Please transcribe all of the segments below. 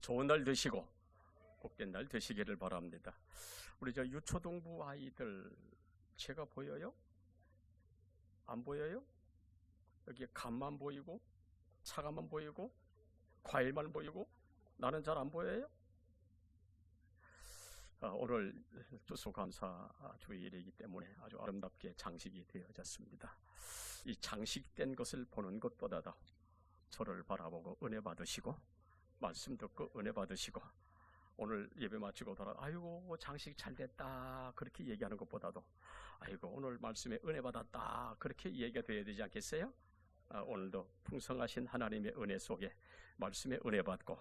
좋은 날 되시고 복된 날 되시기를 바랍니다. 우리 저 유초등부 아이들 제가 보여요? 안 보여요? 여기 감만 보이고 차가만 보이고 과일만 보이고 나는 잘 안 보여요? 오늘 추수감사 주일이기 때문에 아주 아름답게 장식이 되어졌습니다. 이 장식된 것을 보는 것보다도 저를 바라보고 은혜 받으시고 말씀 듣고 은혜 받으시고 오늘 예배 마치고 돌아 아이고 장식 잘 됐다 그렇게 얘기하는 것보다도 아이고 오늘 말씀에 은혜 받았다 그렇게 얘기가 되어야 되지 않겠어요? 오늘도 풍성하신 하나님의 은혜 속에 말씀에 은혜 받고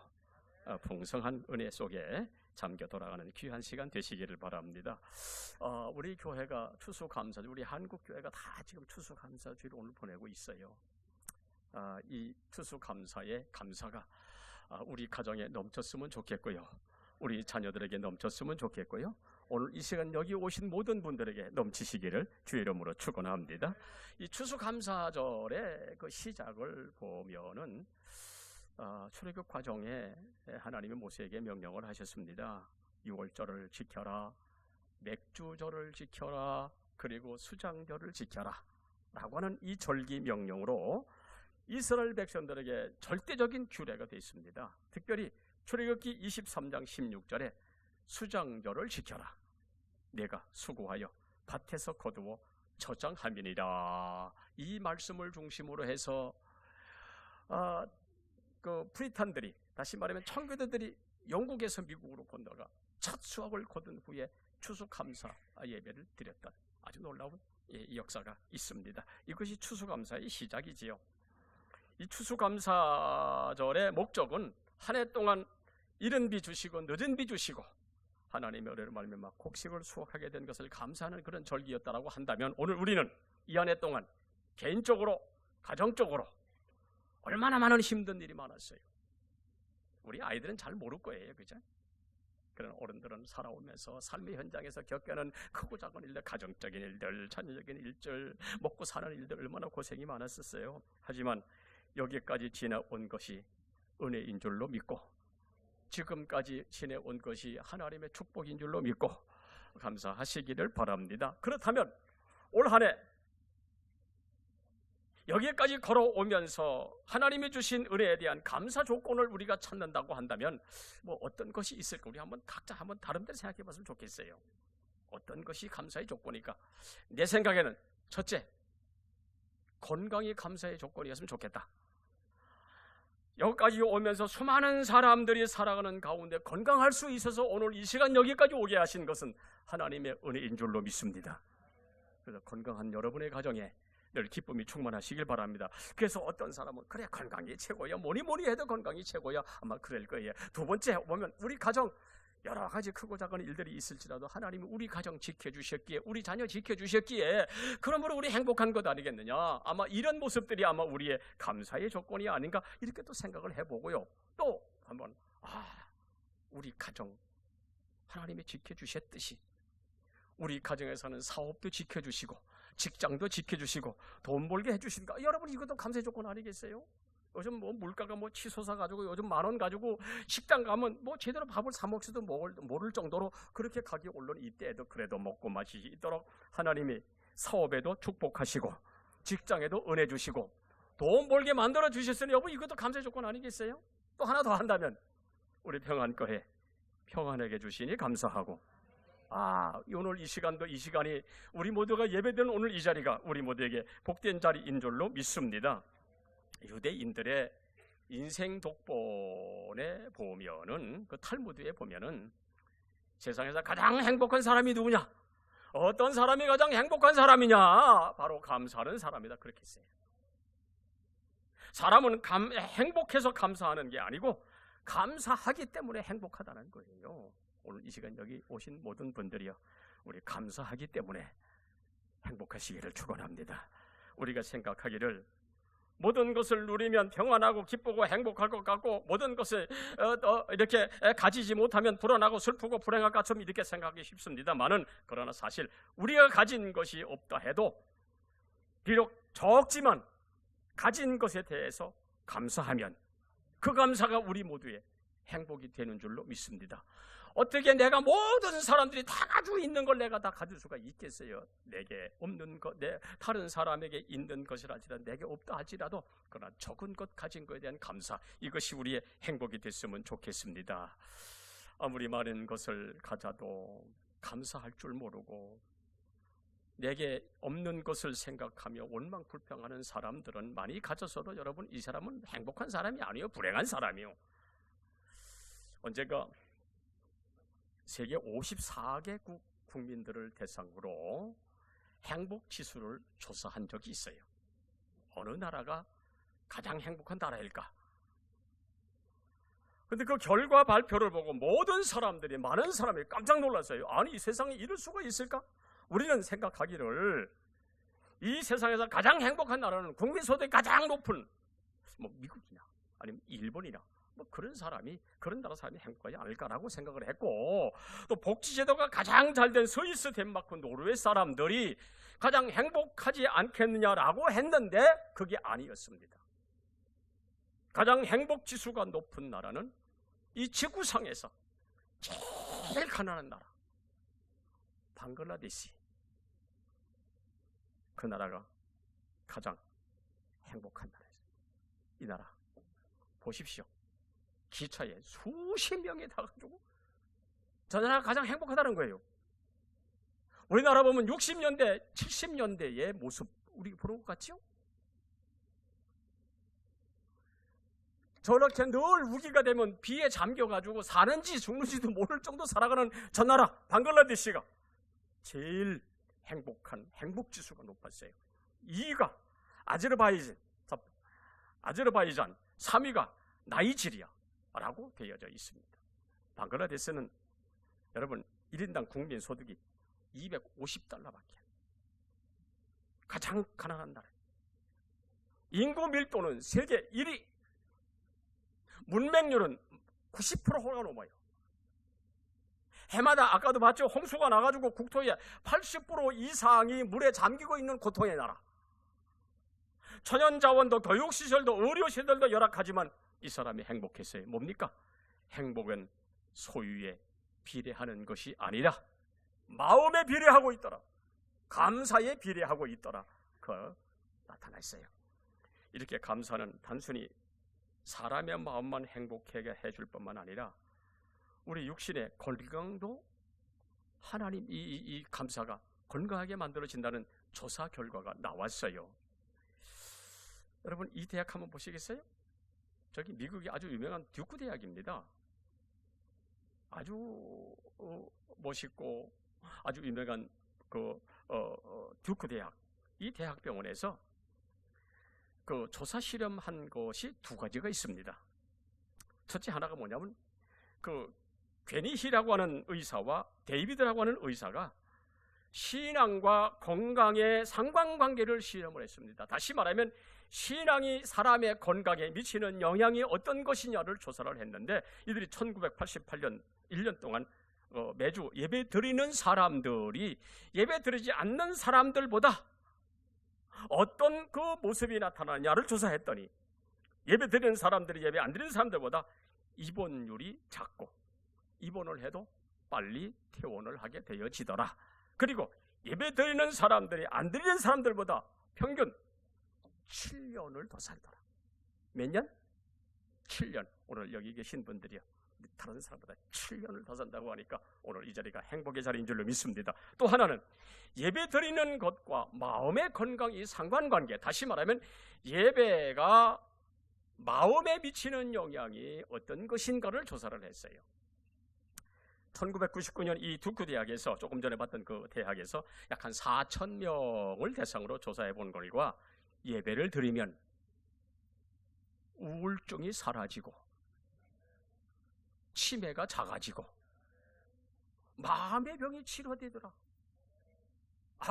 풍성한 은혜 속에 잠겨 돌아가는 귀한 시간 되시기를 바랍니다. 우리 교회가 추수감사주, 우리 한국교회가 다 지금 추수감사주를 오늘 보내고 있어요. 이 추수감사의 감사가 우리 가정에 넘쳤으면 좋겠고요. 우리 자녀들에게 넘쳤으면 좋겠고요. 오늘 이 시간 여기 오신 모든 분들에게 넘치시기를 주의 이름으로 축원합니다. 이 추수감사절의 그 시작을 보면은 출애굽 과정에 하나님이 모세에게 명령을 하셨습니다. 6월절을 지켜라, 맥주절을 지켜라, 그리고 수장절을 지켜라 라고 하는 이 절기 명령으로 이스라엘 백성들에게 절대적인 규례가 되어 있습니다. 특별히 출애굽기 23장 16절에 수장절을 지켜라. 내가 수고하여 밭에서 거두어 저장함이니라. 이 말씀을 중심으로 해서 그 프리탄들이, 다시 말하면 청교도들이 영국에서 미국으로 건너가 첫 수확을 거둔 후에 추수감사 예배를 드렸던 아주 놀라운 역사가 있습니다. 이것이 추수감사의 시작이지요. 이 추수감사절의 목적은 한 해 동안 이른 비 주시고 늦은 비 주시고 하나님의 은혜로 말미암아 곡식을 수확하게 된 것을 감사하는 그런 절기였다라고 한다면, 오늘 우리는 이 한 해 동안 개인적으로, 가정적으로 얼마나 많은 힘든 일이 많았어요. 우리 아이들은 잘 모를 거예요, 그죠? 그런 어른들은 살아오면서 삶의 현장에서 겪는 크고 작은 일들, 가정적인 일들, 자녀적인 일들, 먹고 사는 일들 얼마나 고생이 많았었어요. 하지만 여기까지 지나온 것이 은혜인 줄로 믿고, 지금까지 지내온 것이 하나님의 축복인 줄로 믿고 감사하시기를 바랍니다. 그렇다면 올 한 해 여기까지 걸어오면서 하나님이 주신 은혜에 대한 감사 조건을 우리가 찾는다고 한다면 뭐 어떤 것이 있을까? 우리 각자 한번 다른 데로 생각해 봤으면 좋겠어요. 어떤 것이 감사의 조건일까? 내 생각에는 첫째, 건강이 감사의 조건이었으면 좋겠다. 여기까지 오면서 수많은 사람들이 살아가는 가운데 건강할 수 있어서 오늘 이 시간 여기까지 오게 하신 것은 하나님의 은혜인 줄로 믿습니다. 그래서 건강한 여러분의 가정에 늘 기쁨이 충만하시길 바랍니다. 그래서 어떤 사람은 그래 건강이 최고야, 뭐니 해도 건강이 최고야, 아마 그럴 거예요. 두 번째 보면 우리 가정 여러 가지 크고 작은 일들이 있을지라도 하나님이 우리 가정 지켜주셨기에, 우리 자녀 지켜주셨기에 그러므로 우리 행복한 것 아니겠느냐. 아마 이런 모습들이 아마 우리의 감사의 조건이 아닌가 이렇게 또 생각을 해보고요. 또 한번 우리 가정 하나님이 지켜주셨듯이 우리 가정에서는 사업도 지켜주시고 직장도 지켜주시고 돈 벌게 해주신가. 여러분 이것도 감사의 조건 아니겠어요? 요즘 뭐 물가가 뭐 치솟아 가지고 요즘 10,000원 가지고 식당 가면 뭐 제대로 밥을 사 먹지도 모를 정도로 그렇게 가격이 오른 이때에도 그래도 먹고 마실 수 있도록 하나님이 사업에도 축복하시고 직장에도 은혜 주시고 돈 벌게 만들어 주셨으니 여러분 이것도 감사의 조건 아니겠어요? 또 하나 더 한다면 우리 평안거해 평안하게 주시니 감사하고, 오늘 이 시간도 이 시간이 우리 모두가 예배드리는 오늘 이 자리가 우리 모두에게 복된 자리인 줄로 믿습니다. 유대인들의 인생 독본에 보면은, 그 탈무드에 보면은 세상에서 가장 행복한 사람이 누구냐? 어떤 사람이 가장 행복한 사람이냐? 바로 감사하는 사람이다. 그렇게 했어요. 사람은 행복해서 감사하는 게 아니고 감사하기 때문에 행복하다는 거예요. 오늘 이 시간 여기 오신 모든 분들이요, 우리 감사하기 때문에 행복하시기를 축원합니다. 우리가 생각하기를 모든 것을 누리면 평안하고 기쁘고 행복할 것 같고 모든 것을 이렇게 가지지 못하면 불안하고 슬프고 불행할 것처럼 이렇게 생각하기 쉽습니다만은, 그러나 사실 우리가 가진 것이 없다 해도 비록 적지만 가진 것에 대해서 감사하면 그 감사가 우리 모두의 행복이 되는 줄로 믿습니다. 어떻게 내가 모든 사람들이 다 가지고 있는 걸 내가 다 가질 수가 있겠어요? 내게 없는 것, 다른 사람에게 있는 것이라지라 내게 없다 하지라도 그러나 적은 것 가진 것에 대한 감사, 이것이 우리의 행복이 됐으면 좋겠습니다. 아무리 많은 것을 가져도 감사할 줄 모르고 내게 없는 것을 생각하며 원망불평하는 사람들은 많이 가졌어도 여러분, 이 사람은 행복한 사람이 아니에요. 불행한 사람이에요. 언제가 세계 54개국 국민들을 대상으로 행복 지수를 조사한 적이 있어요. 어느 나라가 가장 행복한 나라일까? 근데 그 결과 발표를 보고 모든 사람들이, 많은 사람이 깜짝 놀랐어요. 아니, 이 세상에 이럴 수가 있을까? 우리는 생각하기를 이 세상에서 가장 행복한 나라는 국민소득이 가장 높은 미국이나 아니면 일본이나 그런 사람이, 그런 나라 사람이 행복하지 않을까라고 생각을 했고, 또 복지제도가 가장 잘된 스위스, 덴마크, 노르웨이 사람들이 가장 행복하지 않겠느냐라고 했는데 그게 아니었습니다. 가장 행복 지수가 높은 나라는 이 지구상에서 제일 가난한 나라, 방글라데시. 그 나라가 가장 행복한 나라였어요. 이 나라 보십시오. 기차에 수십 명이 타가지고 저 나라가 가장 행복하다는 거예요. 우리나라 보면 60년대, 70년대의 모습 우리 보는 것 같죠? 저렇게 늘 우기가 되면 비에 잠겨가지고 사는지 죽는지도 모를 정도 살아가는 저 나라 방글라데시가 제일 행복한 행복지수가 높았어요. 2위가 아제르바이잔, 3위가 나이지리아라고 되어져 있습니다. 방글라데시는 여러분 1인당 국민 소득이 250달러밖에 가장 가난한 나라예요. 인구 밀도는 세계 1위, 문맹률은 90%가 넘어요. 해마다 아까도 봤죠? 홍수가 나가지고 국토의 80% 이상이 물에 잠기고 있는 고통의 나라. 천연자원도 교육시설도 의료시설도 열악하지만 이 사람이 행복했어요. 뭡니까? 행복은 소유에 비례하는 것이 아니라 마음에 비례하고 있더라. 감사에 비례하고 있더라. 그 나타나 있어요. 이렇게 감사는 단순히 사람의 마음만 행복하게 해줄 뿐만 아니라 우리 육신의 건강도 하나님 이 감사가 건강하게 만들어진다는 조사 결과가 나왔어요. 여러분 이 대학 한번 보시겠어요? 저기 미국이 아주 유명한 듀크 대학입니다. 아주 멋있고 아주 유명한 듀크 대학. 이 대학병원에서 그 조사 실험한 것이 두 가지가 있습니다. 첫째 하나가 뭐냐면 그 괴니히라고 하는 의사와 데이비드라고 하는 의사가 신앙과 건강의 상관관계를 실험을 했습니다. 다시 말하면 신앙이 사람의 건강에 미치는 영향이 어떤 것이냐를 조사를 했는데 이들이 1988년 1년 동안 매주 예배 드리는 사람들이 예배 드리지 않는 사람들보다 어떤 그 모습이 나타나냐를 조사했더니 예배 드리는 사람들이 예배 안 드리는 사람들보다 입원율이 작고 입원을 해도 빨리 퇴원을 하게 되어지더라. 그리고 예배 드리는 사람들이 안 드리는 사람들보다 평균 7년을 더 살더라. 몇 년? 7년. 오늘 여기 계신 분들이요, 다른 사람보다 7년을 더 산다고 하니까 오늘 이 자리가 행복의 자리인 줄로 믿습니다. 또 하나는 예배 드리는 것과 마음의 건강이 상관관계. 다시 말하면 예배가 마음에 미치는 영향이 어떤 것인가를 조사를 했어요. 1999년 이 듀크 대학에서 조금 전에 봤던 그 대학에서 약 한 4,000명을 대상으로 조사해 본 결과 예배를 드리면 우울증이 사라지고 치매가 작아지고 마음의 병이 치료되더라.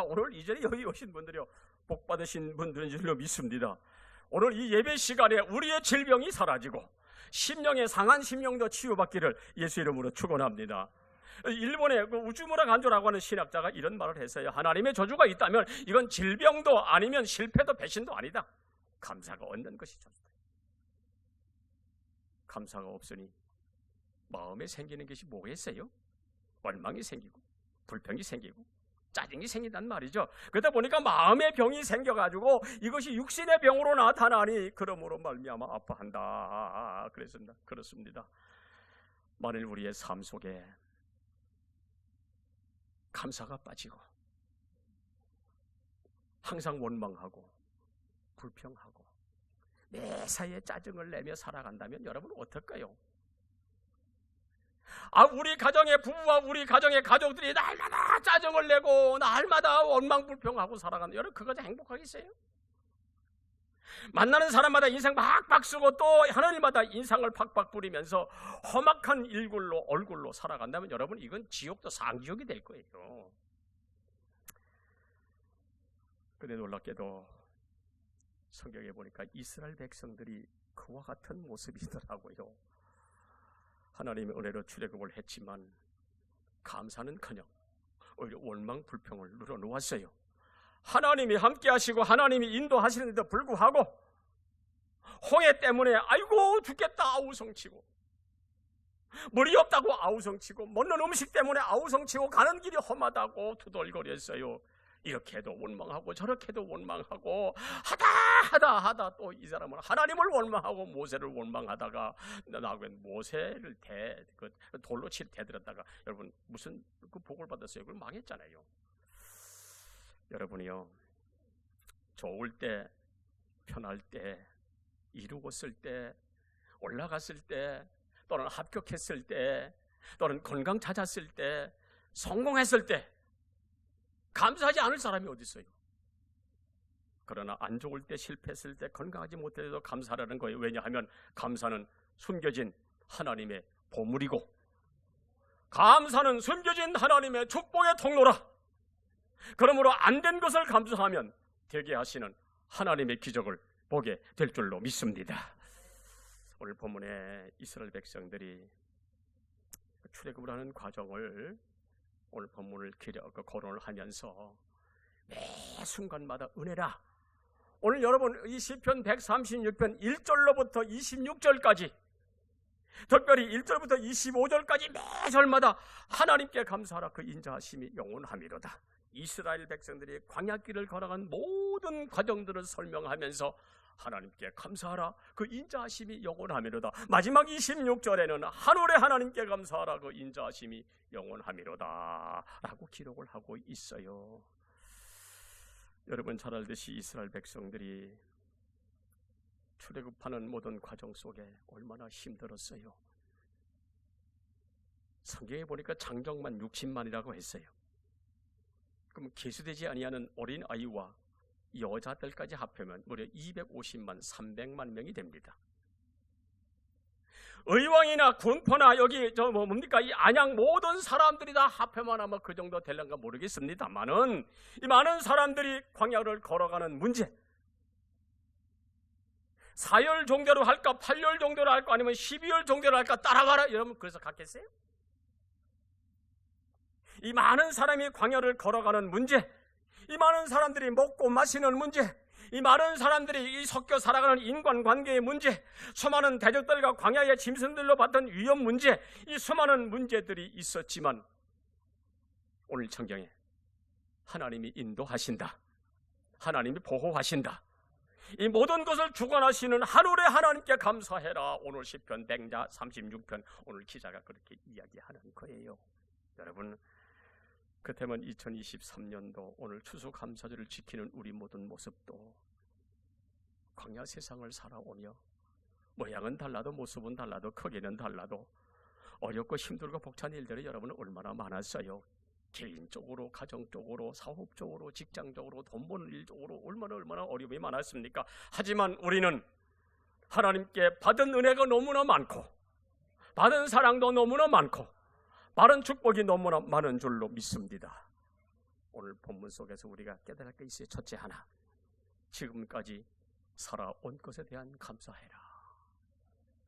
오늘 이 자리에 여기 오신 분들이요, 복 받으신 분들인 줄로 믿습니다. 오늘 이 예배 시간에 우리의 질병이 사라지고 심령의 상한 심령도 치유받기를 예수 이름으로 축원합니다. 일본의 그 우주무라 간조라고 하는 신학자가 이런 말을 했어요. 하나님의 저주가 있다면 이건 질병도 아니면 실패도 배신도 아니다. 감사가 얻는 것이 좋다. 감사가 없으니 마음에 생기는 것이 뭐겠어요? 원망이 생기고 불평이 생기고 짜증이 생긴단 말이죠. 그러다 보니까 마음의 병이 생겨가지고 이것이 육신의 병으로 나타나니 그러므로 말미암아 아파한다. 그렇습니다. 만일 우리의 삶 속에 감사가 빠지고 항상 원망하고 불평하고 매사에 짜증을 내며 살아간다면 여러분 어떨까요? 우리 가정의 부부와 우리 가정의 가족들이 날마다 짜증을 내고 날마다 원망 불평하고 살아가는 여러분 그거 행복하겠어요? 만나는 사람마다 인상 박박 쓰고 또 하나님마다 인상을 박박 뿌리면서 험악한 얼굴로 살아간다면 여러분 이건 지옥도 상지옥이 될 거예요. 근데 놀랍게도 성경에 보니까 이스라엘 백성들이 그와 같은 모습이더라고요. 하나님의 은혜로 출애굽을 했지만 감사는커녕 오히려 원망 불평을 눌러놓았어요. 하나님이 함께 하시고 하나님이 인도하시는데도 불구하고 홍해 때문에 아이고 죽겠다 아우성치고 물이 없다고 아우성치고 먹는 음식 때문에 아우성치고 가는 길이 험하다고 투덜거렸어요. 이렇게도 원망하고 저렇게도 원망하고 하다 또 이 사람은 하나님을 원망하고 모세를 원망하다가 나중엔 모세를 돌로 대들었다가 여러분 무슨 그 복을 받았어요? 그걸 망했잖아요. 여러분이요, 좋을 때, 편할 때, 이루었을 때, 올라갔을 때, 또는 합격했을 때, 또는 건강 찾았을 때, 성공했을 때 감사하지 않을 사람이 어디 있어요? 그러나 안 좋을 때, 실패했을 때, 건강하지 못해도 감사하라는 거예요. 왜냐하면 감사는 숨겨진 하나님의 보물이고 감사는 숨겨진 하나님의 축복의 통로라. 그러므로 안 된 것을 감사하면 되게 하시는 하나님의 기적을 보게 될 줄로 믿습니다. 오늘 본문에 이스라엘 백성들이 출애굽을 하는 과정을 오늘 본문을 거론을 하면서 매 순간마다 은혜라. 오늘 여러분 이 시편 136편 1절로부터 26절까지 특별히 1절부터 25절까지 매 절마다 하나님께 감사하라 그 인자하심이 영원하미로다. 이스라엘 백성들이 광야길을 걸어간 모든 과정들을 설명하면서 하나님께 감사하라 그 인자하심이 영원하미로다. 마지막 26절에는 하늘의 하나님께 감사하라 그 인자하심이 영원하미로다 라고 기록을 하고 있어요. 여러분 잘 알듯이 이스라엘 백성들이 출애굽하는 모든 과정 속에 얼마나 힘들었어요. 성경에 보니까 장정만 60만이라고 했어요. 그럼 계수되지 아니하는 어린 아이와 여자들까지 합하면 무려 250만 300만 명이 됩니다. 의왕이나 군포나 여기 이 안양 모든 사람들이 다 합해만 하면 그 정도 될런가 모르겠습니다만은 이 많은 사람들이 광야를 걸어가는 문제, 4열 정도로 할까 8열 정도로 할까 아니면 12열 정도로 할까 따라가라 여러분 그래서 갔겠어요? 이 많은 사람이 광야를 걸어가는 문제, 이 많은 사람들이 먹고 마시는 문제, 이 많은 사람들이 이 섞여 살아가는 인간관계의 문제, 수많은 대적들과 광야의 짐승들로 받던 위험 문제, 이 수많은 문제들이 있었지만 오늘 성경에 하나님이 인도하신다, 하나님이 보호하신다, 이 모든 것을 주관하시는 하늘의 하나님께 감사해라. 오늘 시편 136편 오늘 기자가 그렇게 이야기하는 거예요. 여러분 그렇다면 2023년도 오늘 추수감사절을 지키는 우리 모든 모습도 광야 세상을 살아오며 모양은 달라도 모습은 달라도 크기는 달라도 어렵고 힘들고 벅찬 일들이 여러분은 얼마나 많았어요. 개인적으로, 가정적으로, 사업적으로, 직장적으로, 돈 버는 일적으로 얼마나 어려움이 많았습니까? 하지만 우리는 하나님께 받은 은혜가 너무나 많고 받은 사랑도 너무나 많고 많은 축복이 너무나 많은 줄로 믿습니다. 오늘 본문 속에서 우리가 깨달을 게 있어요. 첫째 하나, 지금까지 살아온 것에 대한 감사해라.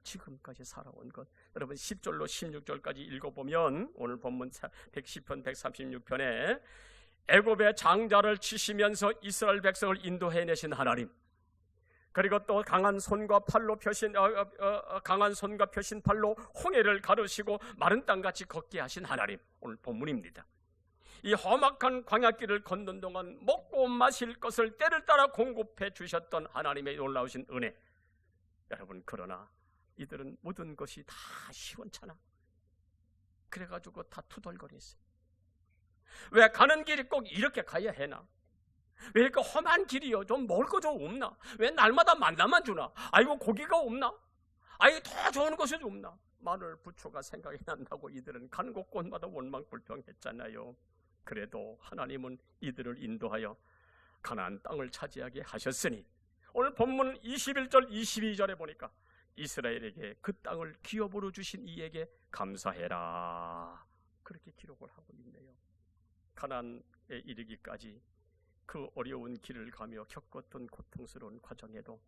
지금까지 살아온 것. 여러분 10절로 16절까지 읽어보면 오늘 본문 110편 136편에 애굽의 장자를 치시면서 이스라엘 백성을 인도해내신 하나님, 그리고 또 강한 손과 펴신 팔로 홍해를 가르시고 마른 땅같이 걷게 하신 하나님, 오늘 본문입니다. 이 험악한 광야길을 걷는 동안 먹고 마실 것을 때를 따라 공급해 주셨던 하나님의 놀라우신 은혜. 여러분, 그러나 이들은 모든 것이 다 시원찮아. 그래가지고 다 투덜거렸어요. 왜 가는 길이 꼭 이렇게 가야 해나? 왜 이렇게 험한 길이요? 좀 먹을 거 좀 없나? 왜 날마다 만나만 주나? 아이고, 고기가 없나? 아이고, 더 좋은 것이 없나? 마늘, 부초가 생각이 난다고 이들은 가는 곳곳마다 원망불평했잖아요. 그래도 하나님은 이들을 인도하여 가나안 땅을 차지하게 하셨으니 오늘 본문 21절 22절에 보니까 이스라엘에게 그 땅을 기업으로 주신 이에게 감사해라, 그렇게 기록을 하고 있네요. 가나안에 이르기까지 그 어려운 길을 가며 겪었던 고통스러운 과정에도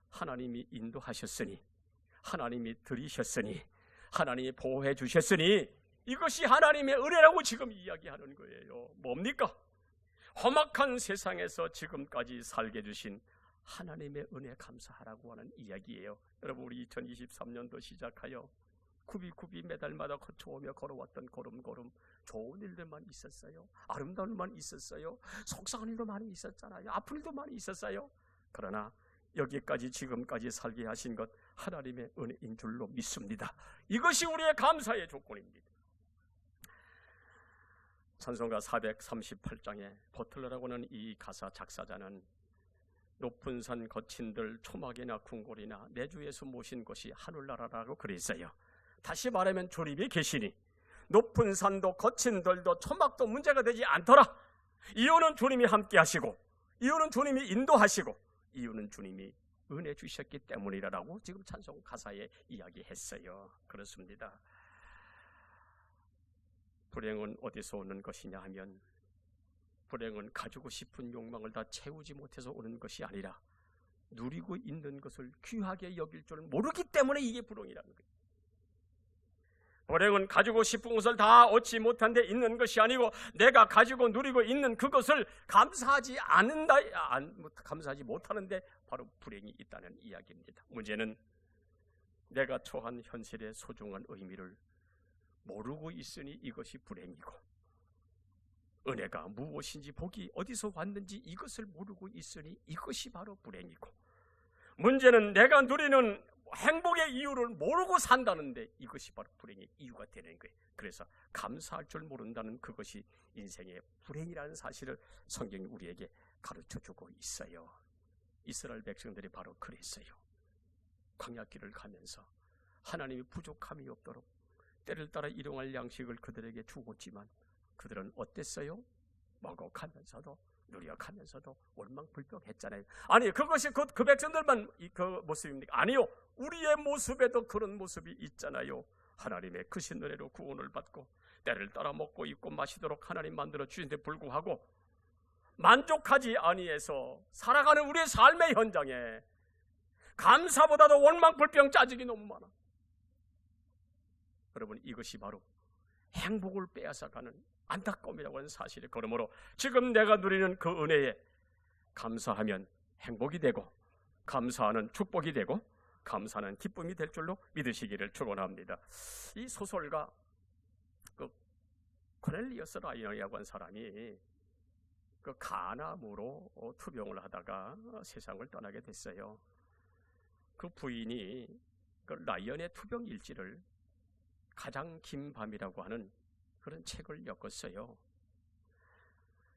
하나님이 인도하셨으니, 하나님이 들이셨으니, 하나님이 보호해 주셨으니 이것이 하나님의 은혜라고 지금 이야기하는 거예요. 뭡니까? 험악한 세상에서 지금까지 살게 주신 하나님의 은혜 감사하라고 하는 이야기예요. 여러분, 우리 2023년도 시작하여 굽이굽이 매달마다 거쳐오며 걸어왔던 걸음걸음 좋은 일들만 있었어요. 아름다운 일만 있었어요. 속상한 일도 많이 있었잖아요. 아픈 일도 많이 있었어요. 그러나 여기까지 지금까지 살게 하신 것 하나님의 은혜인 줄로 믿습니다. 이것이 우리의 감사의 조건입니다. 찬송가 438장에 버틀러라고 하는 이 가사 작사자는 높은 산 거친들 초막이나 궁궐이나 내 주 예수 모신 것이 하늘나라라고 그랬어요. 다시 말하면 주님이 계시니 높은 산도 거친들도 초막도 문제가 되지 않더라. 이유는 주님이 함께 하시고, 이유는 주님이 인도하시고, 이유는 주님이 은혜 주셨기 때문이라고 지금 찬송 가사에 이야기했어요. 그렇습니다. 불행은 어디서 오는 것이냐 하면, 불행은 가지고 싶은 욕망을 다 채우지 못해서 오는 것이 아니라 누리고 있는 것을 귀하게 여길 줄 모르기 때문에 이게 불행이라는 거예요. 불행은 가지고 싶은 것을 다 얻지 못한 데 있는 것이 아니고 내가 가지고 누리고 있는 그것을 감사하지 못하는데 바로 불행이 있다는 이야기입니다. 문제는 내가 처한 현실의 소중한 의미를 모르고 있으니 이것이 불행이고, 은혜가 무엇인지, 복이 어디서 왔는지 이것을 모르고 있으니 이것이 바로 불행이고, 문제는 내가 누리는 행복의 이유를 모르고 산다는데 이것이 바로 불행의 이유가 되는 거예요. 그래서 감사할 줄 모른다는 그것이 인생의 불행이라는 사실을 성경이 우리에게 가르쳐주고 있어요. 이스라엘 백성들이 바로 그랬어요. 광야길을 가면서 하나님이 부족함이 없도록 때를 따라 일용할 양식을 그들에게 주었지만 그들은 어땠어요? 먹어가면서도 누려가면서도 원망불평했잖아요. 아니, 그것이 그 백성들만 그 모습입니까? 아니요, 우리의 모습에도 그런 모습이 있잖아요. 하나님의 크신 은혜로 구원을 받고 때를 따라 먹고 입고 마시도록 하나님 만들어 주신데 불구하고 만족하지 아니해서 살아가는 우리의 삶의 현장에 감사보다도 원망불평, 짜증이 너무 많아. 여러분, 이것이 바로 행복을 빼앗아가는 안타까움이라고 하는 사실이에요. 그러므로 지금 내가 누리는 그 은혜에 감사하면 행복이 되고, 감사하는 축복이 되고, 감사하는 기쁨이 될 줄로 믿으시기를 축원합니다. 이 소설가 코넬리어스 라이너라고 한 사람이 그 간암으로 투병을 하다가 세상을 떠나게 됐어요. 그 부인이 그 라이언의 투병 일지를 가장 긴 밤이라고 하는 그런 책을 엮었어요.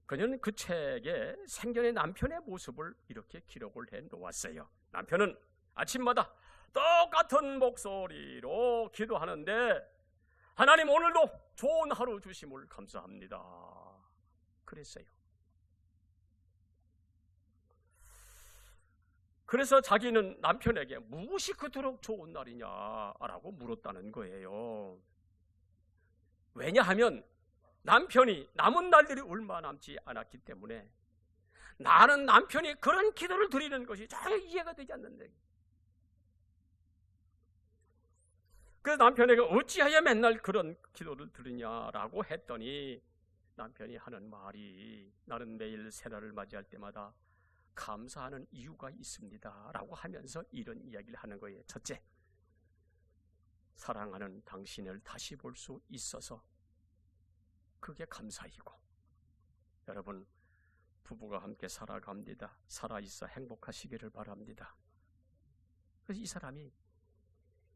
그녀는 그 책에 생전의 남편의 모습을 이렇게 기록을 해 놓았어요. 남편은 아침마다 똑같은 목소리로 기도하는데 하나님, 오늘도 좋은 하루 주심을 감사합니다, 그랬어요. 그래서 자기는 남편에게 무엇이 그토록 좋은 날이냐라고 물었다는 거예요. 왜냐하면 남편이 남은 날들이 얼마 남지 않았기 때문에 나는 남편이 그런 기도를 드리는 것이 전혀 이해가 되지 않는데, 그래서 남편에게 어찌하여 맨날 그런 기도를 드리냐라고 했더니 남편이 하는 말이, 나는 매일 새날을 맞이할 때마다 감사하는 이유가 있습니다 라고 하면서 이런 이야기를 하는 거예요. 첫째, 사랑하는 당신을 다시 볼 수 있어서 그게 감사이고, 여러분 부부가 함께 살아갑니다. 살아있어 행복하시기를 바랍니다. 그래서 이 사람이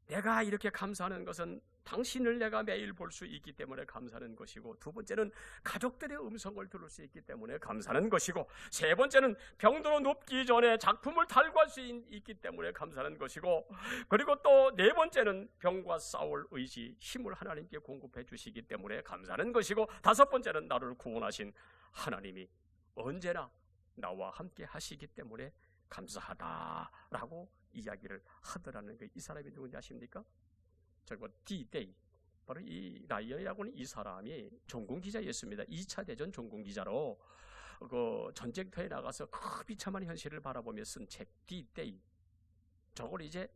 내가 이렇게 감사하는 것은 당신을 내가 매일 볼 수 있기 때문에 감사하는 것이고, 두 번째는 가족들의 음성을 들을 수 있기 때문에 감사하는 것이고, 세 번째는 병들어 눕기 전에 작품을 탈구할 수 있기 때문에 감사하는 것이고, 그리고 또 네 번째는 병과 싸울 의지, 힘을 하나님께 공급해 주시기 때문에 감사하는 것이고, 다섯 번째는 나를 구원하신 하나님이 언제나 나와 함께 하시기 때문에 감사하다라고 이야기를 하더라는 게, 이 사람이 누군지 아십니까? 저거 D-Day, 바로 이 라이언이라고 하는 이 사람이 전공 기자였습니다. 2차 대전 전공 기자로 그 전쟁터에 나가서 그 비참한 현실을 바라보며 쓴 책 D-Day. 저걸 이제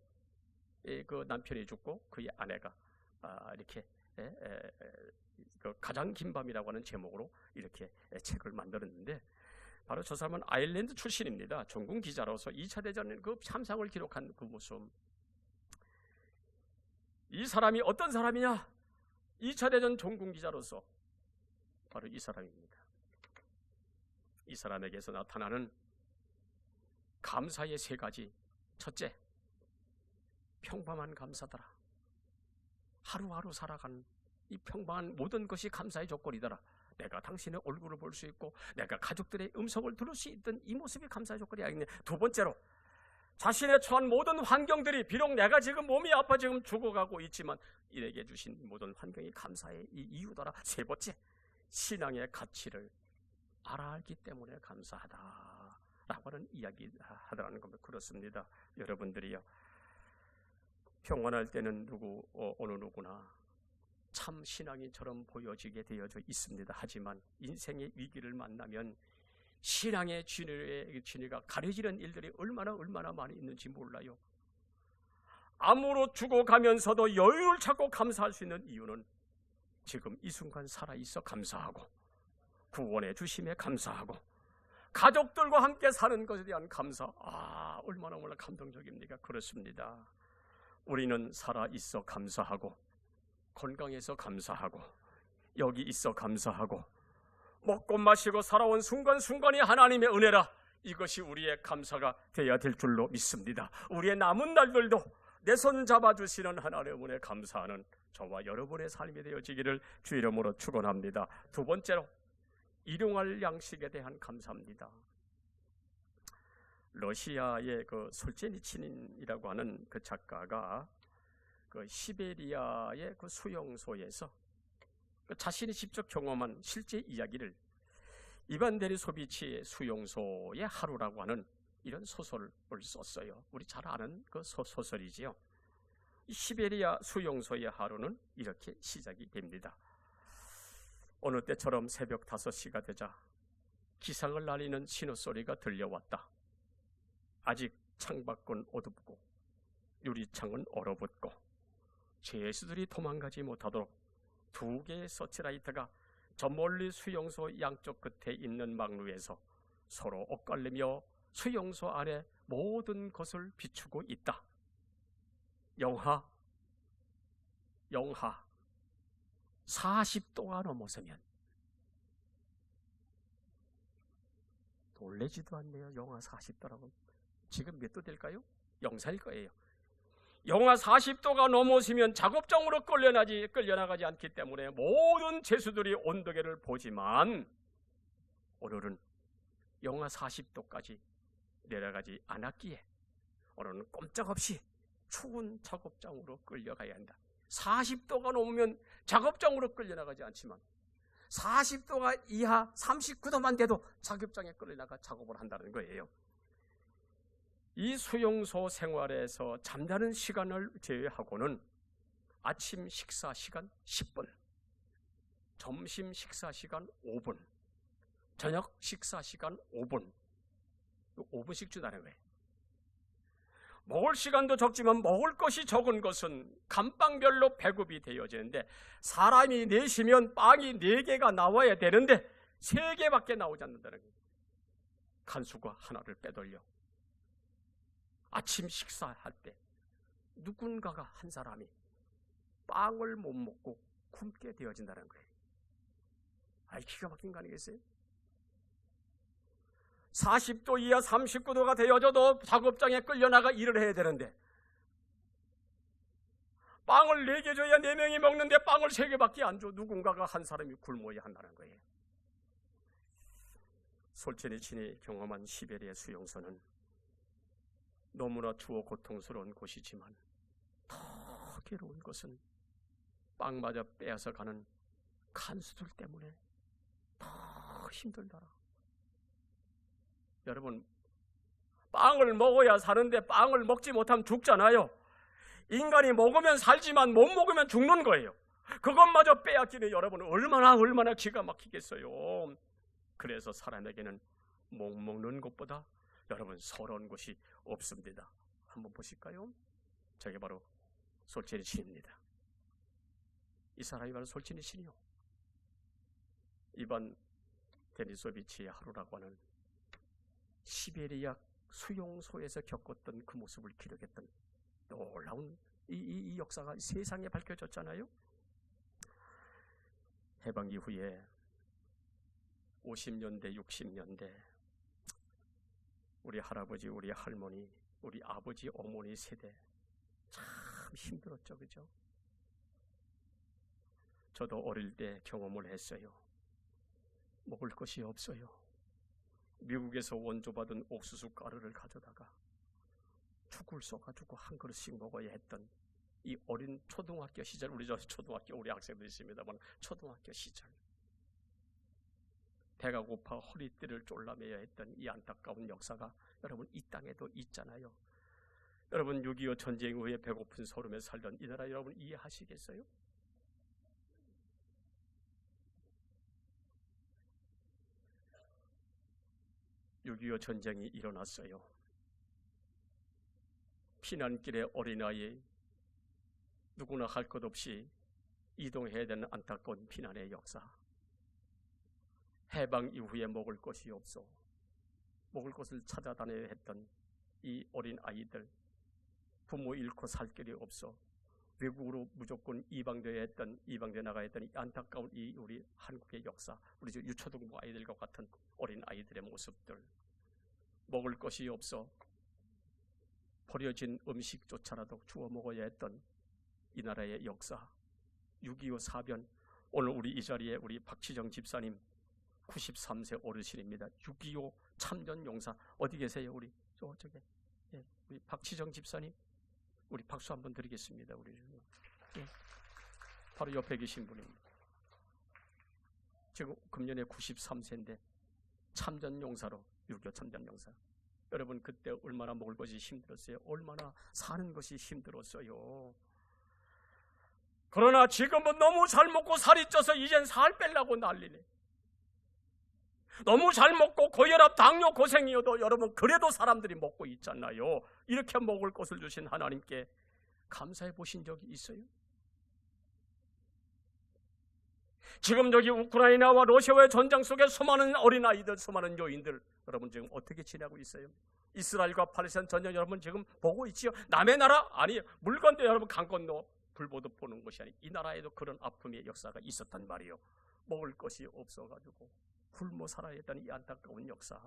그 남편이 죽고 그의 아내가 이렇게 그 가장 긴 밤이라고 하는 제목으로 이렇게 책을 만들었는데, 바로 저 사람은 아일랜드 출신입니다. 전공 기자로서 2차 대전 그 참상을 기록한 그 모습. 이 사람이 어떤 사람이냐? 2차 대전 전공 기자로서 바로 이 사람입니다. 이 사람에게서 나타나는 감사의 세 가지. 첫째, 평범한 감사더라. 하루하루 살아가는 이 평범한 모든 것이 감사의 조건이더라. 내가 당신의 얼굴을 볼 수 있고 내가 가족들의 음성을 들을 수 있던 이 모습이 감사의 조건이 아니냐. 두 번째로, 자신의 처한 모든 환경들이, 비록 내가 지금 몸이 아파 지금 죽어가고 있지만 이에게 주신 모든 환경이 감사의 이유더라. 세 번째, 신앙의 가치를 알았기 때문에 감사하다라고 하는 이야기 하더라는 겁니다. 그렇습니다. 여러분들이요, 평안할 때는 어느 누구나 참 신앙인처럼 보여지게 되어져 있습니다. 하지만 인생의 위기를 만나면 신앙의 진위가 가려지는 일들이 얼마나 많이 있는지 몰라요. 암으로 죽어가면서도 여유를 찾고 감사할 수 있는 이유는 지금 이 순간 살아있어 감사하고, 구원해 주심에 감사하고, 가족들과 함께 사는 것에 대한 감사. 얼마나 감동적입니까? 그렇습니다. 우리는 살아있어 감사하고, 건강해서 감사하고, 여기 있어 감사하고, 먹고 마시고 살아온 순간순간이 하나님의 은혜라. 이것이 우리의 감사가 되어야 될 줄로 믿습니다. 우리의 남은 날들도 내 손 잡아주시는 하나님의 은혜에 감사하는 저와 여러분의 삶이 되어지기를 주 이름으로 축원합니다. 두 번째로, 일용할 양식에 대한 감사입니다. 러시아의 그 솔제니친이라고 하는 그 작가가 그 시베리아의 그 수용소에서 자신이 직접 경험한 실제 이야기를 이반 데니소비치의 수용소의 하루라고 하는 이런 소설을 썼어요. 우리 잘 아는 그 소설이지요. 시베리아 수용소의 하루는 이렇게 시작이 됩니다. 어느 때처럼 새벽 5시가 되자 기상을 날리는 신호소리가 들려왔다. 아직 창밖은 어둡고 유리창은 얼어붙고 죄수들이 도망가지 못하도록 2개의 서치라이트가 저 멀리 수용소 양쪽 끝에 있는 막루에서 서로 엇갈리며 수용소 안에 모든 것을 비추고 있다. 영하 40도가 넘어서면, 놀라지도 않네요. 영하 40도라고. 지금 몇 도 될까요? 영사일 거예요. 영하 40도가 넘어서면 작업장으로 끌려나가지 않기 때문에 모든 죄수들이 온도계를 보지만, 오늘은 영하 40도까지 내려가지 않았기에 오늘은 꼼짝없이 추운 작업장으로 끌려가야 한다. 40도가 넘으면 작업장으로 끌려나가지 않지만 40도가 이하 39도만 돼도 작업장에 끌려나가 작업을 한다는 거예요. 이 수용소 생활에서 잠자는 시간을 제외하고는 아침 식사 시간 10분, 점심 식사 시간 5분, 저녁 식사 시간 5분, 5분씩 준다는 거예요. 먹을 시간도 적지만 먹을 것이 적은 것은 감빵별로 배급이 되어지는데, 사람이 넷이면 빵이 4개가 나와야 되는데 3개밖에 나오지 않는다는 거예요. 간수가 하나를 빼돌려 아침 식사할 때 누군가가 한 사람이 빵을 못 먹고 굶게 되어진다는 거예요. 아이, 기가 막힌 거 아니겠어요? 40도 이하 39도가 되어져도 작업장에 끌려나가 일을 해야 되는데 빵을 4개 줘야 4명이 먹는데 빵을 3개밖에 안 줘. 누군가가 한 사람이 굶어야 한다는 거예요. 솔제니친이 경험한 시베리아 수용소는 너무나 추워 고통스러운 곳이지만 더 괴로운 것은 빵마저 빼앗아 가는 간수들 때문에 더 힘들더라. 여러분, 빵을 먹어야 사는데 빵을 먹지 못하면 죽잖아요. 인간이 먹으면 살지만 못 먹으면 죽는 거예요. 그것마저 빼앗기는 여러분 얼마나 기가 막히겠어요. 그래서 사람에게는 못 먹는 것보다 여러분 서러운 것이 없습니다. 한번 보실까요? 저게 바로 솔제니친입니다. 이 사람이 바로 솔제니친이요. 이반 데니소비치의 하루라고 하는 시베리아 수용소에서 겪었던 그 모습을 기록했던 놀라운 이 역사가 세상에 밝혀졌잖아요. 해방 이후에 50년대, 60년대 우리 할아버지, 우리 할머니, 우리 아버지, 어머니 세대 참 힘들었죠, 그죠? 저도 어릴 때 경험을 했어요. 먹을 것이 없어요. 미국에서 원조받은 옥수수 가루를 가져다가 죽을 써가지고 한 그릇씩 먹어야 했던 이 어린 초등학교 시절, 우리 초등학교 우리 학생들 있습니다만 초등학교 시절 배가 고파 허리띠를 졸라매야 했던 이 안타까운 역사가 여러분 이 땅에도 있잖아요. 여러분 6.25 전쟁 후에 배고픈 서름에 살던 이 나라 여러분 이해하시겠어요? (6.25) 전쟁이 일어났어요. 피난길에 어린아이 누구나 할 것 없이 이동해야 되는 안타까운 피난의 역사. 해방 이후에 먹을 것이 없어 먹을 것을 찾아다녀야 했던 이 어린 아이들, 부모 잃고 살 길이 없어 외국으로 무조건 이방되어 나가야 했던 이 안타까운 이 우리 한국의 역사, 우리 유초등부 아이들과 같은 어린 아이들의 모습들, 먹을 것이 없어 버려진 음식조차라도 주워 먹어야 했던 이 나라의 역사, 6.25 사변. 오늘 우리 이 자리에 우리 박치정 집사님 93세 어르신입니다. 6.25 참전용사 어디 계세요? 우리 저쪽에 우리 박치정 집사님, 우리 박수 한번 드리겠습니다. 우리 바로 옆에 계신 분입니다. 지금 금년에 93세인데 참전용사로 6.25 참전용사. 여러분 그때 얼마나 먹을 것이 힘들었어요? 얼마나 사는 것이 힘들었어요? 그러나 지금은 너무 잘 먹고 살이 쪄서 이젠 살 빼려고 난리네. 너무 잘 먹고 고혈압, 당뇨 고생이어도 여러분 그래도 사람들이 먹고 있잖아요. 이렇게 먹을 것을 주신 하나님께 감사해 보신 적이 있어요? 지금 여기 우크라이나와 러시아의 전쟁 속에 수많은 어린아이들, 수많은 여인들 여러분 지금 어떻게 지내고 있어요? 이스라엘과 팔레스타인 전쟁 여러분 지금 보고 있지요? 남의 나라? 아니, 물 건너 여러분 강 건너 불보듯 보는 것이 아니, 이 나라에도 그런 아픔의 역사가 있었단 말이에요. 먹을 것이 없어가지고 굶어 살아야 했다는 이 안타까운 역사.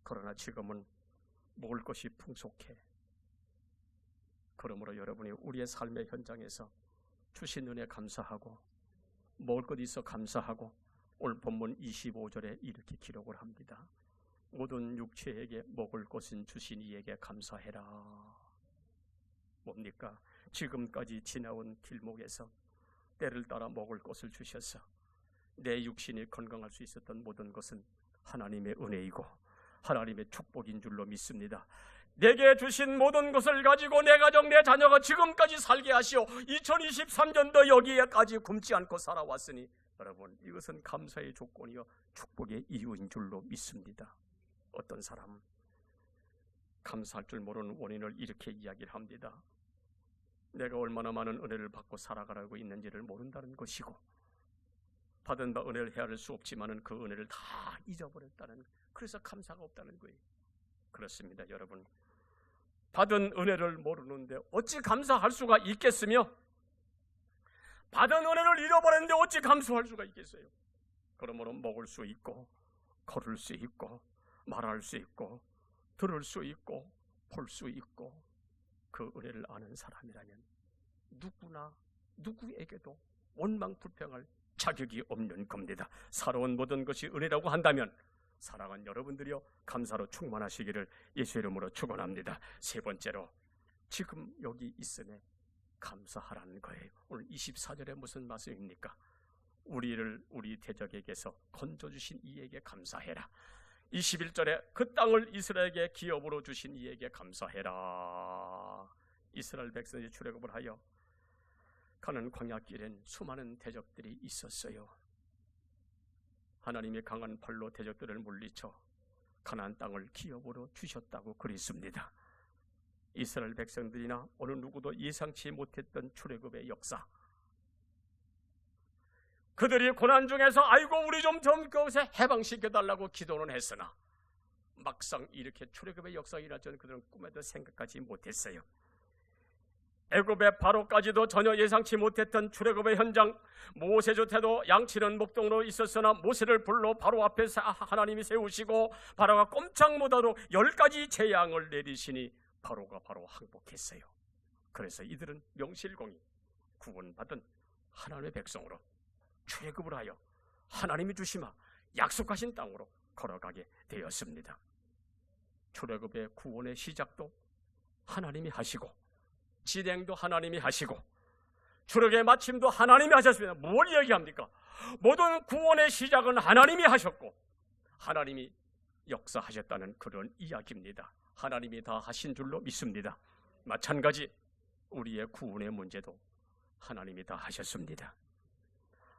그러나 지금은 먹을 것이 풍족해. 그러므로 여러분이 우리의 삶의 현장에서 주신 은혜 감사하고 먹을 것 있어 감사하고 오늘 본문 25절에 이렇게 기록을 합니다. 모든 육체에게 먹을 것은 주신 이에게 감사해라. 뭡니까? 지금까지 지나온 길목에서 때를 따라 먹을 것을 주셔서 내 육신이 건강할 수 있었던 모든 것은 하나님의 은혜이고 하나님의 축복인 줄로 믿습니다. 내게 주신 모든 것을 가지고 내 가정, 내 자녀가 지금까지 살게 하시오. 2023년도 여기에까지 굶지 않고 살아왔으니 여러분 이것은 감사의 조건이요 축복의 이유인 줄로 믿습니다. 어떤 사람 감사할 줄 모르는 원인을 이렇게 이야기를 합니다. 내가 얼마나 많은 은혜를 받고 살아가고 있는지를 모른다는 것이고 받은 바 은혜를 헤아릴 수 없지만은 그 은혜를 다 잊어버렸다는, 그래서 감사가 없다는 거예요. 그렇습니다, 여러분. 받은 은혜를 모르는데 어찌 감사할 수가 있겠으며, 받은 은혜를 잃어버렸는데 어찌 감사할 수가 있겠어요. 그러므로 먹을 수 있고 걸을 수 있고 말할 수 있고 들을 수 있고 볼 수 있고 그 은혜를 아는 사람이라면 누구나 누구에게도 원망불평할 자격이 없는 겁니다. 살아온 모든 것이 은혜라고 한다면 사랑하는 여러분들이여 감사로 충만하시기를 예수 이름으로 축원합니다. 세 번째로 지금 여기 있음에 감사하라는 거예요. 오늘 24절에 무슨 말씀입니까? 우리를 우리 대적에게서 건져주신 이에게 감사해라. 21절에 그 땅을 이스라엘에게 기업으로 주신 이에게 감사해라. 이스라엘 백성이 출애굽을 하여 가는 광야길엔 수많은 대적들이 있었어요. 하나님이 강한 팔로 대적들을 물리쳐 가나안 땅을 기업으로 주셨다고 그랬습니다. 이스라엘 백성들이나 어느 누구도 예상치 못했던 출애굽의 역사, 그들이 고난 중에서 아이고 우리 좀 거기서 해방시켜달라고 기도는 했으나 막상 이렇게 출애굽의 역사가 일어날 줄은 그들은 꿈에도 생각하지 못했어요. 애굽의 바로까지도 전혀 예상치 못했던 출애굽의 현장, 모세조태도 양치는 목동으로 있었으나 모세를 불러 바로 앞에 하나님이 세우시고 바로가 꼼짝 못하도록 10가지 재앙을 내리시니 바로가 바로 항복했어요. 그래서 이들은 명실공히 구원받은 하나님의 백성으로 출애굽을 하여 하나님이 주시마 약속하신 땅으로 걸어가게 되었습니다. 출애굽의 구원의 시작도 하나님이 하시고 진행도 하나님이 하시고 출애굽의 마침도 하나님이 하셨습니다. 뭘 이야기합니까? 모든 구원의 시작은 하나님이 하셨고 하나님이 역사하셨다는 그런 이야기입니다. 하나님이 다 하신 줄로 믿습니다. 마찬가지 우리의 구원의 문제도 하나님이 다 하셨습니다.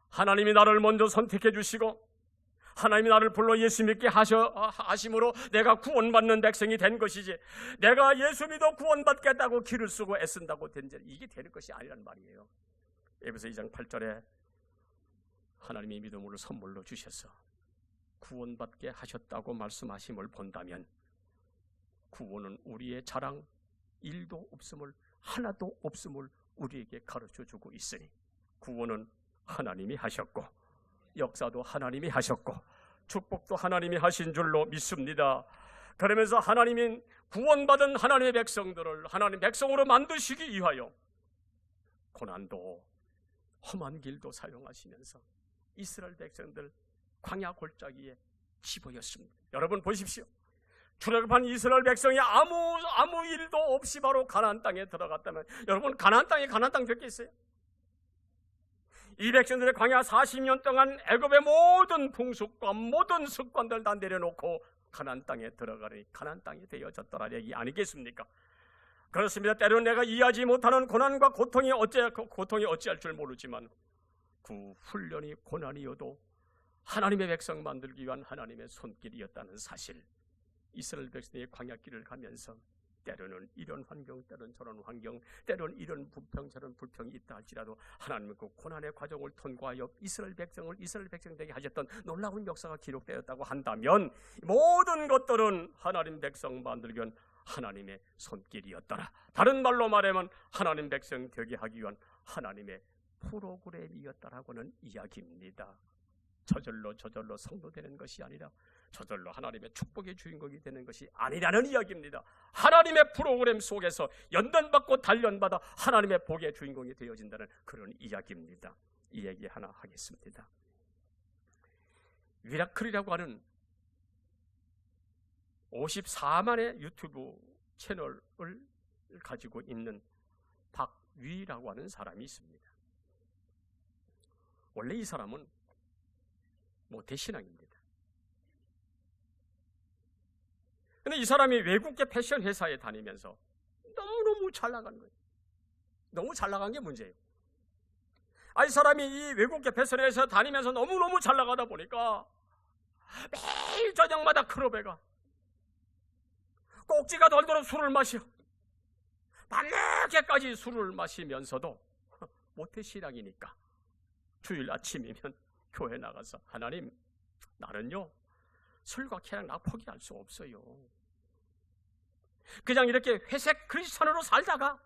하나님이 나를 먼저 선택해 주시고 하나님이 나를 불러 예수 믿게 하심으로 내가 구원받는 백성이 된 것이지, 내가 예수 믿어 구원받겠다고 길을 쓰고 애쓴다고 된 일, 이게 되는 것이 아니란 말이에요. 에베소 2장 8절에 하나님이 믿음으로 선물로 주셔서 구원받게 하셨다고 말씀하심을 본다면 구원은 우리의 자랑, 일도 없음을, 하나도 없음을 우리에게 가르쳐주고 있으니 구원은 하나님이 하셨고 역사도 하나님이 하셨고 축복도 하나님이 하신 줄로 믿습니다. 그러면서 하나님인 구원받은 하나님의 백성들을 하나님 백성으로 만드시기 위하여 고난도 험한 길도 사용하시면서 이스라엘 백성들 광야 골짜기에 집어였습니다. 여러분 보십시오. 출애굽한 이스라엘 백성이 아무 일도 없이 바로 가나안 땅에 들어갔다면 여러분 가나안 땅이 가나안 땅 됐겠어요? 이 백성들의 광야 40년 동안 애굽의 모든 풍습과 모든 습관들 다 내려놓고 가나안 땅에 들어가니 가나안 땅이 되어졌더라 얘기 아니겠습니까? 그렇습니다. 때로는 내가 이해하지 못하는 고난과 고통이 어찌할 줄 모르지만 그 훈련이 고난이어도 하나님의 백성 만들기 위한 하나님의 손길이었다는 사실, 이스라엘 백성의 광야길을 가면서 때로는 이런 환경, 때로는 저런 환경, 때로는 이런 불평, 저런 불평이 있다 할지라도 하나님은 그 고난의 과정을 통과하여 이스라엘 백성을 이스라엘 백성 되게 하셨던 놀라운 역사가 기록되었다고 한다면 모든 것들은 하나님 백성 만들기 위한 하나님의 손길이었더라. 다른 말로 말하면 하나님 백성 되게 하기 위한 하나님의 프로그램이었다라고는 이야기입니다. 저절로 성도되는 것이 아니라 저절로 하나님의 축복의 주인공이 되는 것이 아니라는 이야기입니다. 하나님의 프로그램 속에서 연단받고 단련받아 하나님의 복의 주인공이 되어진다는 그런 이야기입니다. 이 얘기 하나 하겠습니다. 미라클이라고 하는 54만의 유튜브 채널을 가지고 있는 박위라고 하는 사람이 있습니다. 원래 이 사람은 모태신앙입니다. 근데 이 사람이 외국계 패션 회사에 다니면서 너무너무 잘 나간 거예요. 너무 잘 나간 게 문제예요. 이 사람이 이 외국계 패션 회사에 다니면서 너무너무 잘 나가다 보니까 매일 저녁마다 클럽에 가. 꼭지가 덜도록 술을 마셔. 밤늦게까지 술을 마시면서도 모태신앙이니까 주일 아침이면 교회 나가서 하나님, 나는요 술과 쾌락 나 포기할 수 없어요. 그냥 이렇게 회색 크리스천으로 살다가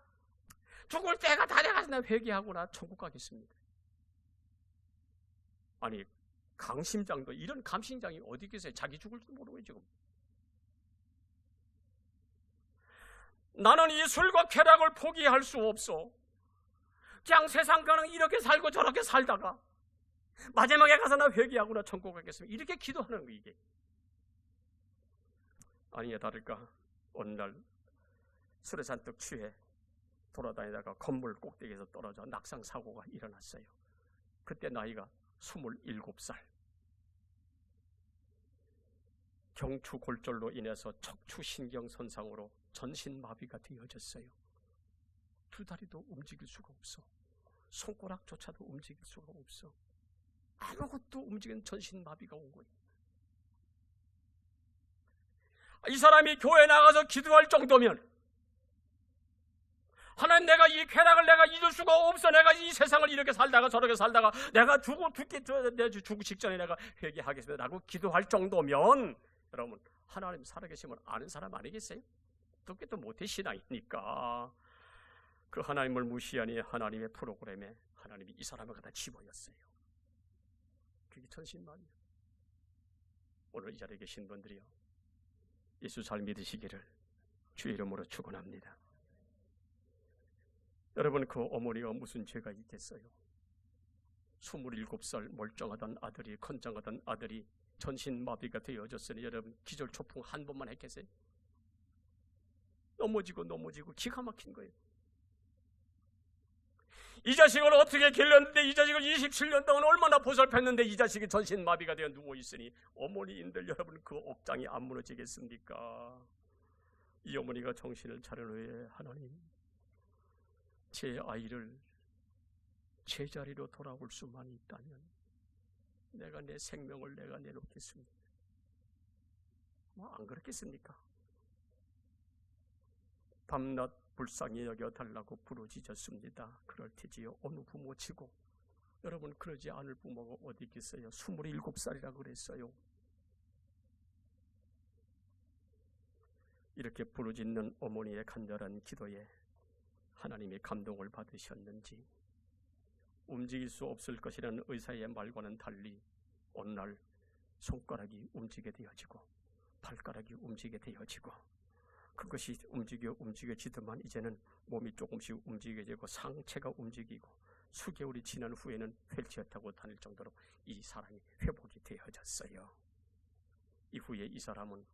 죽을 때가 다 돼가서 나 회개하거나 천국 가겠습니다. 아니, 강심장도 이런 감심장이 어디 계세요? 자기 죽을 줄 모르고 지금. 나는 이 술과 쾌락을 포기할 수 없어. 그냥 세상 가는 이렇게 살고 저렇게 살다가 마지막에 가서 나 회개하거나 천국 가겠습니다. 이렇게 기도하는 거 이게. 아니야 다를까 어느 날 술에 잔뜩 취해 돌아다니다가 건물 꼭대기에서 떨어져 낙상 사고가 일어났어요. 그때 나이가 27살. 경추골절로 인해서 척추신경 손상으로 전신마비가 되어졌어요. 두 다리도 움직일 수가 없어. 손가락조차도 움직일 수가 없어. 아무것도 움직이는 전신마비가 온 거예요. 이 사람이 교회 나가서 기도할 정도면 하나님, 내가 이 쾌락을 내가 잊을 수가 없어. 내가 이 세상을 이렇게 살다가 저렇게 살다가 내가 죽기 직전에 내가 회개하겠습니다 라고 기도할 정도면, 여러분 하나님 살아계심을 아는 사람 아니겠어요? 듣기도 못해 신앙이니까. 그 하나님을 무시하니 하나님의 프로그램에 하나님이 이 사람을 갖다 집어였어요. 그게 전신마비예요. 오늘 이 자리에 계신 분들이요, 예수 잘 믿으시기를 주의 이름으로 축원합니다. 여러분, 그 어머니가 무슨 죄가 있겠어요? 27살 멀쩡하던 아들이, 건장하던 아들이 전신마비가 되어졌으니 여러분 기절초풍 한 번만 했겠어요? 넘어지고 기가 막힌 거예요. 이 자식을 어떻게 길렀는데, 이 자식을 27년 동안 얼마나 보살폈는데 이 자식이 전신마비가 되어 누워있으니 어머니인들 여러분, 그 억장이 안 무너지겠습니까? 이 어머니가 정신을 차린 후에, 하나님, 제 아이를 제자리로 돌아올 수만 있다면 내가 내 생명을 내가 내놓겠습니다. 안 그렇겠습니까? 밤낮 불쌍히 여겨달라고 부르짖었습니다. 그럴 테지요. 어느 부모 치고. 여러분, 그러지 않을 부모가 어디 있겠어요? 27살이라 그랬어요. 이렇게 부르짖는 어머니의 간절한 기도에 하나님이 감동을 받으셨는지, 움직일 수 없을 것이라는 의사의 말과는 달리 어느 날 손가락이 움직이게 되어지고 발가락이 움직이게 되어지고, 그것이 움직여지더만 이제는 몸이 조금씩 움직여지고 상체가 움직이고 수개월이 지난 후에는 휠체어 타고 다닐 정도로 이 사람이 회복이 되어졌어요. 이후에 이 사람은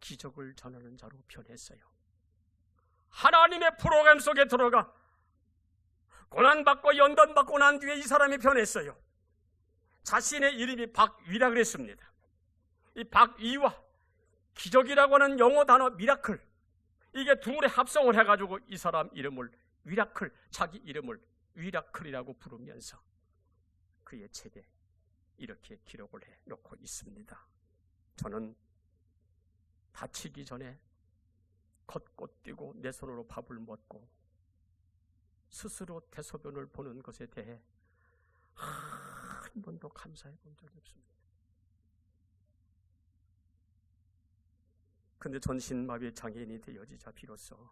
기적을 전하는 자로 변했어요. 하나님의 프로그램 속에 들어가 고난받고 연단받고 난 뒤에 이 사람이 변했어요. 자신의 이름이 박위라 그랬습니다. 이 박위와 기적이라고 하는 영어 단어 미라클, 이게 둘의 합성을 해가지고 이 사람 이름을 위라클, 자기 이름을 위라클이라고 부르면서 그의 책에 이렇게 기록을 해놓고 있습니다. 저는 다치기 전에 걷고 뛰고 내 손으로 밥을 먹고 스스로 대소변을 보는 것에 대해 한 번도 감사해 본 적이 없습니다. 근데 전신마비 장애인이 되어지자 비로소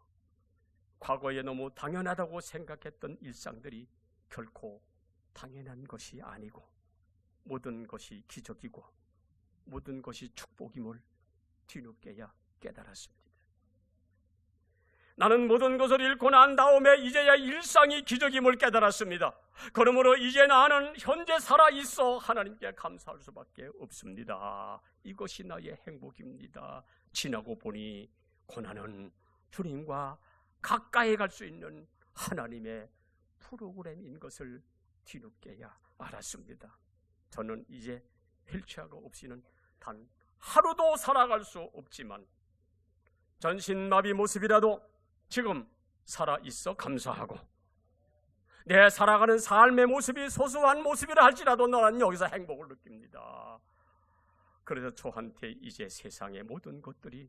과거에 너무 당연하다고 생각했던 일상들이 결코 당연한 것이 아니고 모든 것이 기적이고 모든 것이 축복임을 뒤늦게야 깨달았습니다. 나는 모든 것을 잃고 난 다음에 이제야 일상이 기적임을 깨달았습니다. 그러므로 이제 나는 현재 살아있어 하나님께 감사할 수밖에 없습니다. 이것이 나의 행복입니다. 지나고 보니 고난은 주님과 가까이 갈 수 있는 하나님의 프로그램인 것을 뒤늦게야 알았습니다. 저는 이제 휠체어가 없이는 단 하루도 살아갈 수 없지만 전신마비 모습이라도 지금 살아있어 감사하고, 내 살아가는 삶의 모습이 소소한 모습이라 할지라도 나는 여기서 행복을 느낍니다. 그래서 저한테 이제 세상의 모든 것들이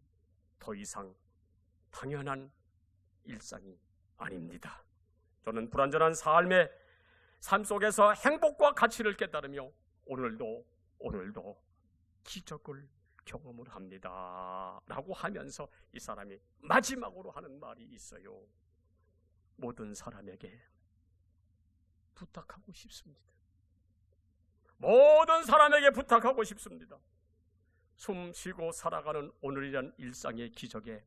더 이상 당연한 일상이 아닙니다. 저는 불완전한 삶에 삶 속에서 행복과 가치를 깨달으며 오늘도 기적을 경험을 합니다 라고 하면서 이 사람이 마지막으로 하는 말이 있어요. 모든 사람에게 부탁하고 싶습니다. 모든 사람에게 부탁하고 싶습니다. 숨 쉬고 살아가는 오늘이란 일상의 기적에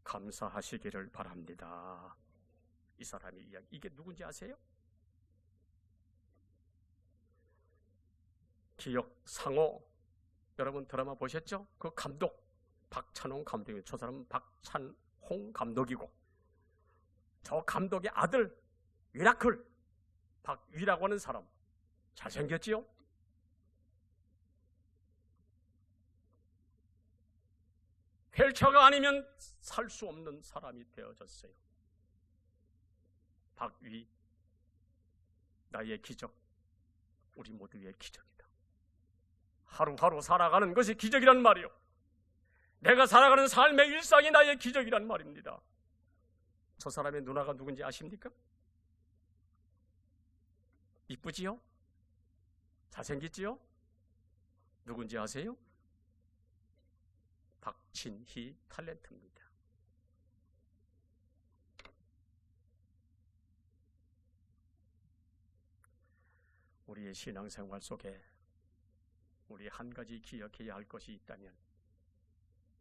감사하시기를 바랍니다. 이 사람의 이야기, 이게 누군지 아세요? 기억 상어, 여러분 드라마 보셨죠? 그 감독 박찬홍 감독이에요. 저 사람은 박찬홍 감독이고, 저 감독의 아들 미라클 박위라고 하는 사람 잘생겼지요? 휠체어가 아니면 살 수 없는 사람이 되어졌어요. 박위, 나의 기적, 우리 모두의 기적이다. 하루하루 살아가는 것이 기적이란 말이요. 내가 살아가는 삶의 일상이 나의 기적이란 말입니다. 저 사람의 누나가 누군지 아십니까? 이쁘지요? 잘생겼지요? 누군지 아세요? 박진희 탤런트입니다. 우리의 신앙생활 속에 우리 한 가지 기억해야 할 것이 있다면,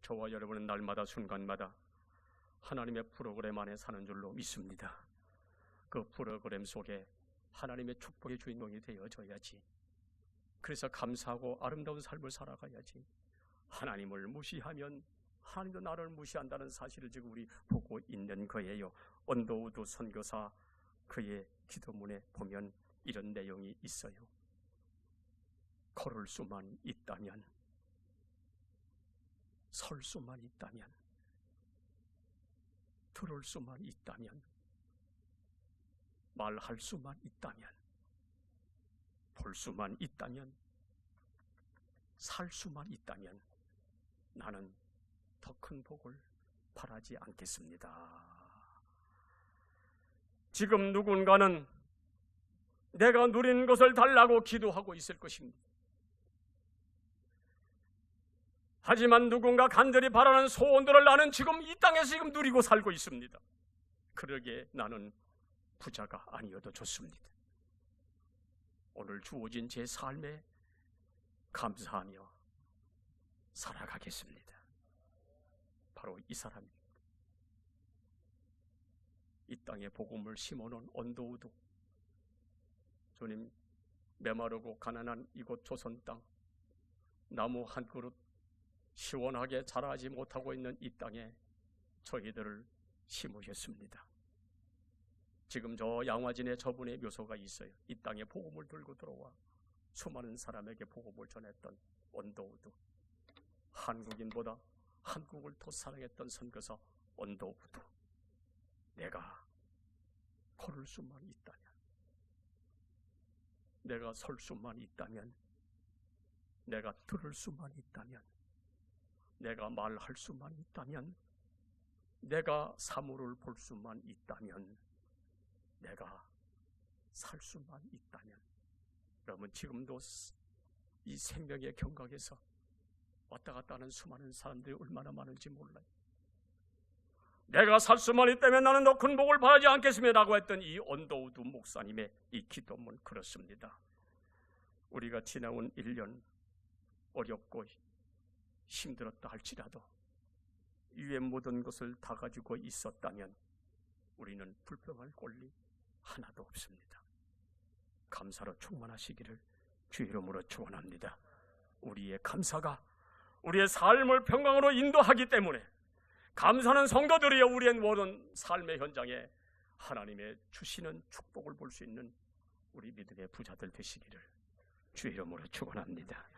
저와 여러분은 날마다 순간마다 하나님의 프로그램 안에 사는 줄로 믿습니다. 그 프로그램 속에 하나님의 축복의 주인공이 되어져야지. 그래서 감사하고 아름다운 삶을 살아가야지. 하나님을 무시하면 하나님도 나를 무시한다는 사실을 지금 우리 보고 있는 거예요. 언더우드 선교사 그의 기도문에 보면 이런 내용이 있어요. 걸을 수만 있다면, 설 수만 있다면, 들을 수만 있다면, 말할 수만 있다면, 볼 수만 있다면, 살 수만 있다면 나는 더 큰 복을 바라지 않겠습니다. 지금 누군가는 내가 누린 것을 달라고 기도하고 있을 것입니다. 하지만 누군가 간절히 바라는 소원들을 나는 지금 이 땅에서 지금 누리고 살고 있습니다. 그러기에 나는 부자가 아니어도 좋습니다. 오늘 주어진 제 삶에 감사하며 살아가겠습니다. 바로 이 사람입니다. 이 땅에 복음을 심어놓은 언더우드, 주님, 메마르고 가난한 이곳 조선 땅, 나무 한 그릇 시원하게 자라지 못하고 있는 이 땅에 저희들을 심으셨습니다. 지금 저 양화진에 저분의 묘소가 있어요. 이 땅에 복음을 들고 들어와 수많은 사람에게 복음을 전했던 언더우드, 한국인보다 한국을 더 사랑했던 선교사 언더우드. 내가 걸을 수만 있다면, 내가 설 수만 있다면, 내가 들을 수만 있다면, 내가 말할 수만 있다면, 내가 사물을 볼 수만 있다면, 내가 살 수만 있다면, 여러분 지금도 이 생명의 경각에서 왔다 갔다 하는 수많은 사람들이 얼마나 많은지 몰라요. 내가 살 수만 있다면 나는 더 큰 복을 바라지 않겠습니다라고 했던 이 언더우드 목사님의 이 기도문 그렇습니다. 우리가 지나온 1년 어렵고 힘들었다 할지라도 위에 모든 것을 다 가지고 있었다면 우리는 불평할 권리 하나도 없습니다. 감사로 충만하시기를 주의 이름으로 축원합니다. 우리의 감사가 우리의 삶을 평강으로 인도하기 때문에, 감사하는 성도들이여 우리의 모든 삶의 현장에 하나님의 주시는 축복을 볼 수 있는 우리 믿음의 부자들 되시기를 주의 이름으로 축원합니다.